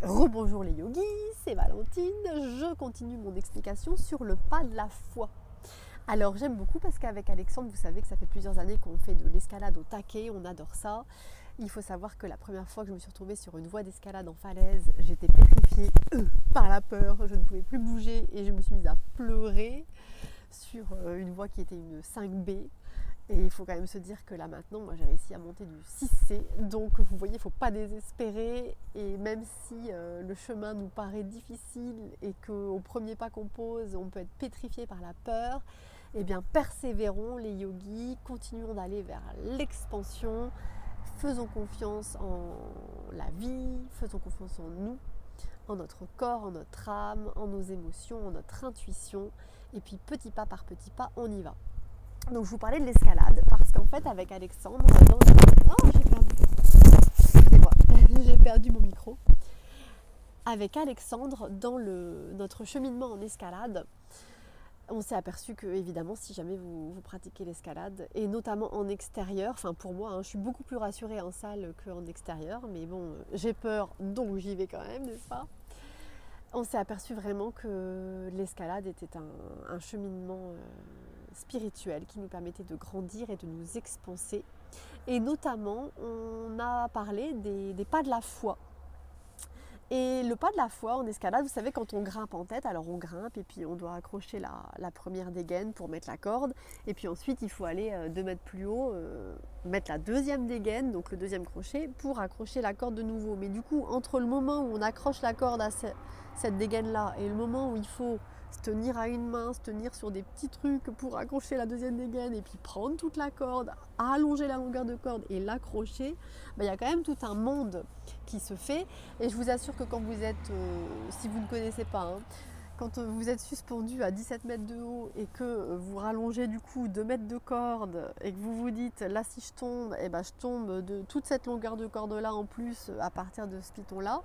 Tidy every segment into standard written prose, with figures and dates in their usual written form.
Rebonjour les yogis, c'est Valentine, je continue mon explication sur le pas de la foi. Alors j'aime beaucoup parce qu'avec Alexandre, vous savez que ça fait plusieurs années qu'on fait de l'escalade au taquet, on adore ça. Il faut savoir que la première fois que je me suis retrouvée sur une voie d'escalade en falaise, j'étais pétrifiée par la peur, je ne pouvais plus bouger et je me suis mise à pleurer sur une voie qui était une 5B. Et il faut quand même se dire que là maintenant, moi j'ai réussi à monter du 6C. Donc vous voyez, il ne faut pas désespérer. Et même si le chemin nous paraît difficile et qu'au premier pas qu'on pose, on peut être pétrifié par la peur, eh bien persévérons les yogis, continuons d'aller vers l'expansion, faisons confiance en la vie, faisons confiance en nous, en notre corps, en notre âme, en nos émotions, en notre intuition. Et puis petit pas par petit pas, on y va. Donc je vous parlais de l'escalade parce qu'en fait avec Alexandre, j'ai perdu mon micro. Avec Alexandre, dans notre cheminement en escalade, on s'est aperçu que évidemment si jamais vous pratiquez l'escalade, et notamment en extérieur, enfin pour moi, je suis beaucoup plus rassurée en salle qu'en extérieur, mais bon, j'ai peur donc j'y vais quand même, n'est-ce pas ? On s'est aperçu vraiment que l'escalade était un cheminement spirituel qui nous permettait de grandir et de nous expanser. Et notamment, on a parlé des pas de la foi. Et le pas de la foi en escalade, vous savez, quand on grimpe en tête, alors on grimpe et puis on doit accrocher la première dégaine pour mettre la corde. Et puis ensuite, il faut aller 2 mètres plus haut, mettre la deuxième dégaine, donc le deuxième crochet, pour accrocher la corde de nouveau. Mais du coup, entre le moment où on accroche la corde à cette dégaine-là et le moment où il faut se tenir à une main, se tenir sur des petits trucs pour accrocher la deuxième dégaine et puis prendre toute la corde, allonger la longueur de corde et l'accrocher, il y a quand même tout un monde qui se fait. Et je vous assure que quand vous êtes, si vous ne connaissez pas, quand vous êtes suspendu à 17 mètres de haut et que vous rallongez du coup 2 mètres de corde et que vous vous dites là si je tombe, je tombe de toute cette longueur de corde là en plus à partir de ce piton là,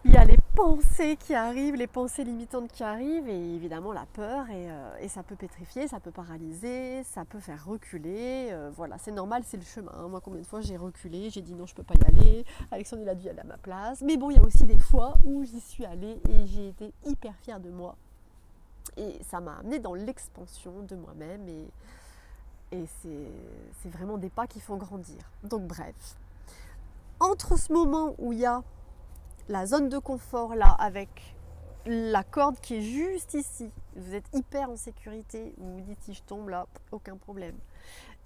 il y a les pensées qui arrivent, les pensées limitantes qui arrivent et évidemment la peur et ça peut pétrifier, ça peut paralyser, ça peut faire reculer. Voilà, c'est normal, c'est le chemin. Moi, combien de fois j'ai reculé, j'ai dit non, je peux pas y aller. Alexandre, il a dû y aller à ma place. Mais bon, il y a aussi des fois où j'y suis allée et j'ai été hyper fière de moi. Et ça m'a amenée dans l'expansion de moi-même et c'est vraiment des pas qui font grandir. Donc bref, entre ce moment où il y a la zone de confort là avec la corde qui est juste ici, vous êtes hyper en sécurité, vous vous dites si je tombe là, aucun problème.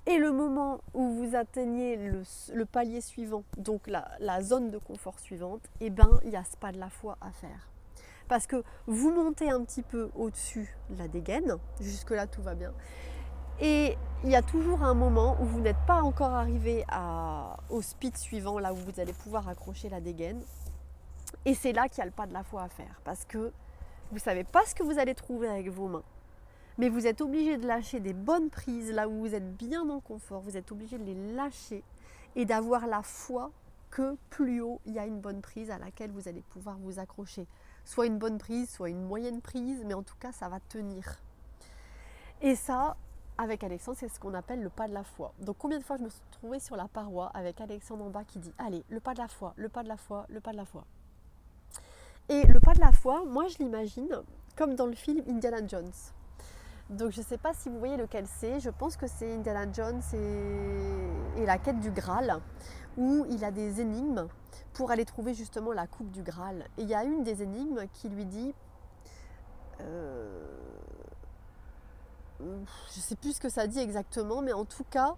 Et le moment où vous atteignez le palier suivant, donc la zone de confort suivante, il y a ce pas de la foi à faire. Parce que vous montez un petit peu au-dessus de la dégaine, jusque là tout va bien. Et il y a toujours un moment où vous n'êtes pas encore arrivé au speed suivant, là où vous allez pouvoir accrocher la dégaine. Et c'est là qu'il y a le pas de la foi à faire, parce que vous ne savez pas ce que vous allez trouver avec vos mains, mais vous êtes obligé de lâcher des bonnes prises, là où vous êtes bien en confort, vous êtes obligé de les lâcher et d'avoir la foi que plus haut, il y a une bonne prise à laquelle vous allez pouvoir vous accrocher. Soit une bonne prise, soit une moyenne prise, mais en tout cas, ça va tenir. Et ça, avec Alexandre, c'est ce qu'on appelle le pas de la foi. Donc combien de fois je me suis trouvée sur la paroi avec Alexandre en bas qui dit « Allez, le pas de la foi, le pas de la foi, le pas de la foi ». Et le pas de la foi, moi je l'imagine comme dans le film Indiana Jones. Donc je ne sais pas si vous voyez lequel c'est, je pense que c'est Indiana Jones et la quête du Graal, où il a des énigmes pour aller trouver justement la coupe du Graal. Et il y a une des énigmes qui lui dit, je ne sais plus ce que ça dit exactement, mais en tout cas,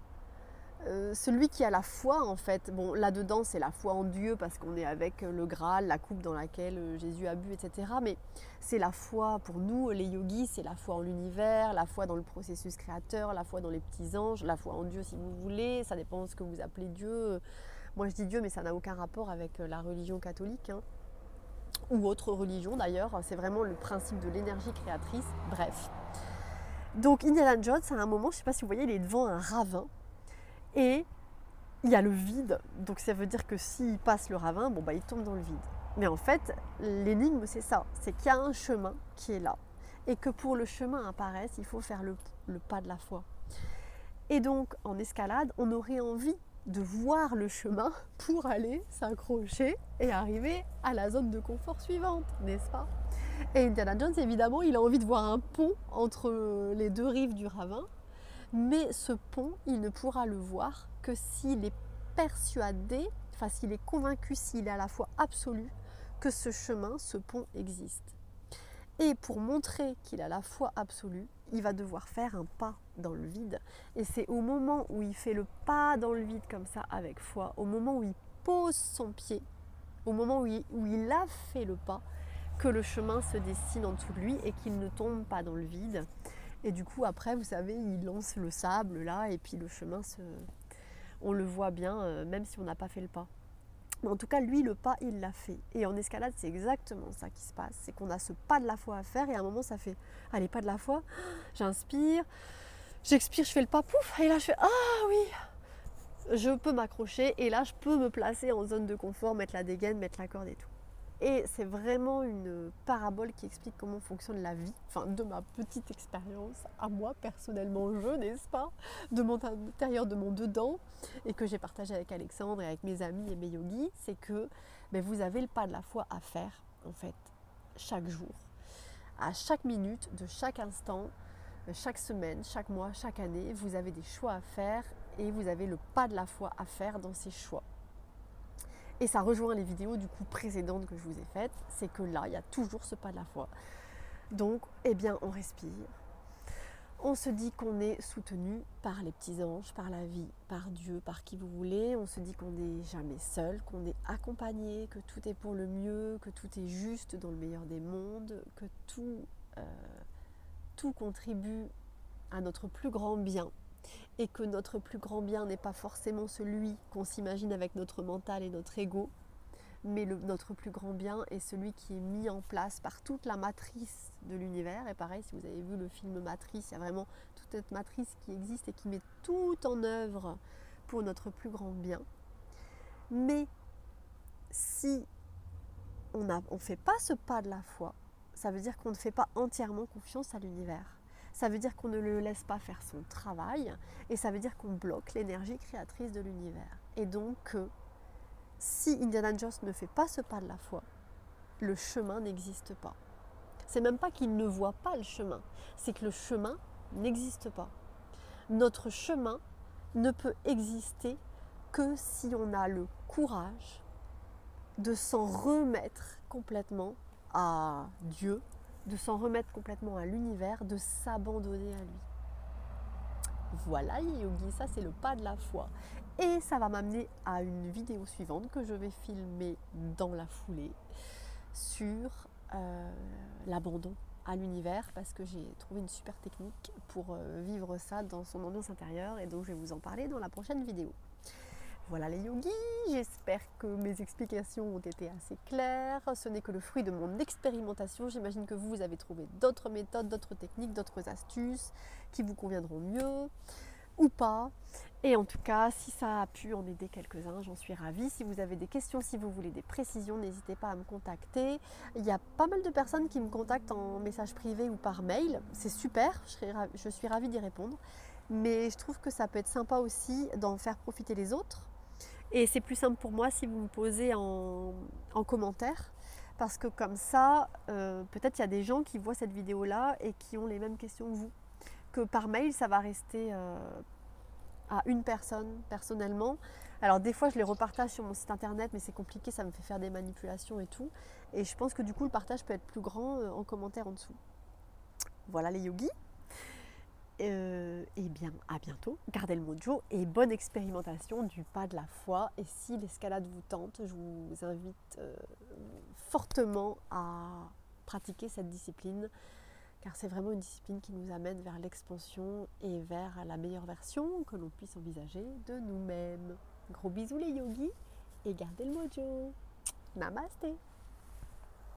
celui qui a la foi en fait, bon là-dedans c'est la foi en Dieu parce qu'on est avec le Graal, la coupe dans laquelle Jésus a bu, etc. Mais c'est la foi pour nous les yogis, c'est la foi en l'univers, la foi dans le processus créateur, la foi dans les petits anges, la foi en Dieu si vous voulez, ça dépend de ce que vous appelez Dieu. Moi je dis Dieu mais ça n'a aucun rapport avec la religion catholique ou autre religion d'ailleurs, c'est vraiment le principe de l'énergie créatrice, bref. Donc Indiana Jones à un moment, je ne sais pas si vous voyez, il est devant un ravin. Et il y a le vide, donc ça veut dire que s'il passe le ravin, il tombe dans le vide. Mais en fait, l'énigme c'est ça, c'est qu'il y a un chemin qui est là. Et que pour le chemin apparaisse, il faut faire le pas de la foi. Et donc, en escalade, on aurait envie de voir le chemin pour aller s'accrocher et arriver à la zone de confort suivante, n'est-ce pas? Et Indiana Jones, évidemment, il a envie de voir un pont entre les deux rives du ravin, mais ce pont, il ne pourra le voir que s'il est persuadé, enfin s'il est convaincu, s'il est à la fois absolu que ce chemin, ce pont existe. Et pour montrer qu'il a la foi absolue, il va devoir faire un pas dans le vide. Et c'est au moment où il fait le pas dans le vide comme ça avec foi, au moment où il pose son pied, au moment où il a fait le pas, que le chemin se dessine en dessous de lui et qu'il ne tombe pas dans le vide. Et du coup, après, vous savez, il lance le sable là et puis le chemin, on le voit bien, même si on n'a pas fait le pas. Mais en tout cas, lui, le pas, il l'a fait. Et en escalade, c'est exactement ça qui se passe. C'est qu'on a ce pas de la foi à faire et à un moment, ça fait, allez, pas de la foi, j'inspire, j'expire, je fais le pas, pouf, et là, je fais, ah oui, je peux m'accrocher et là, je peux me placer en zone de confort, mettre la dégaine, mettre la corde et tout. Et c'est vraiment une parabole qui explique comment fonctionne la vie, enfin de ma petite expérience, à moi personnellement je, n'est-ce pas, de mon intérieur, de mon dedans, et que j'ai partagé avec Alexandre et avec mes amis et mes yogis, c'est que vous avez le pas de la foi à faire, en fait, chaque jour, à chaque minute, de chaque instant, chaque semaine, chaque mois, chaque année, vous avez des choix à faire et vous avez le pas de la foi à faire dans ces choix. Et ça rejoint les vidéos du coup précédentes que je vous ai faites, c'est que là, il y a toujours ce pas de la foi. Donc, eh bien, on respire. On se dit qu'on est soutenu par les petits anges, par la vie, par Dieu, par qui vous voulez. On se dit qu'on n'est jamais seul, qu'on est accompagné, que tout est pour le mieux, que tout est juste dans le meilleur des mondes, que tout contribue à notre plus grand bien. Et que notre plus grand bien n'est pas forcément celui qu'on s'imagine avec notre mental et notre ego, mais notre plus grand bien est celui qui est mis en place par toute la matrice de l'univers. Et pareil, si vous avez vu le film Matrice, il y a vraiment toute cette matrice qui existe et qui met tout en œuvre pour notre plus grand bien. Mais si on ne fait pas ce pas de la foi, ça veut dire qu'on ne fait pas entièrement confiance à l'univers. Ça veut dire qu'on ne le laisse pas faire son travail et ça veut dire qu'on bloque l'énergie créatrice de l'univers. Et donc, si Indiana Jones ne fait pas ce pas de la foi, le chemin n'existe pas. C'est même pas qu'il ne voit pas le chemin, c'est que le chemin n'existe pas. Notre chemin ne peut exister que si on a le courage de s'en remettre complètement à Dieu, de s'en remettre complètement à l'univers, de s'abandonner à lui. Voilà les yogis, ça c'est le pas de la foi. Et ça va m'amener à une vidéo suivante que je vais filmer dans la foulée sur l'abandon à l'univers parce que j'ai trouvé une super technique pour vivre ça dans son ambiance intérieure et donc je vais vous en parler dans la prochaine vidéo. Voilà les yogis, j'espère que mes explications ont été assez claires. Ce n'est que le fruit de mon expérimentation. J'imagine que vous avez trouvé d'autres méthodes, d'autres techniques, d'autres astuces qui vous conviendront mieux ou pas. Et en tout cas, si ça a pu en aider quelques-uns, j'en suis ravie. Si vous avez des questions, si vous voulez des précisions, n'hésitez pas à me contacter. Il y a pas mal de personnes qui me contactent en message privé ou par mail. C'est super, je suis ravie d'y répondre. Mais je trouve que ça peut être sympa aussi d'en faire profiter les autres. Et c'est plus simple pour moi si vous me posez en commentaire. Parce que comme ça, peut-être il y a des gens qui voient cette vidéo-là et qui ont les mêmes questions que vous. Que par mail, ça va rester à une personne personnellement. Alors des fois, je les repartage sur mon site internet, mais c'est compliqué, ça me fait faire des manipulations et tout. Et je pense que du coup, le partage peut être plus grand en commentaire en dessous. Voilà les yogis. Et bien à bientôt, gardez le mojo et bonne expérimentation du pas de la foi. Et si l'escalade vous tente, je vous invite fortement à pratiquer cette discipline car c'est vraiment une discipline qui nous amène vers l'expansion et vers la meilleure version que l'on puisse envisager de nous-mêmes. Gros bisous les yogis et gardez le mojo. Namasté.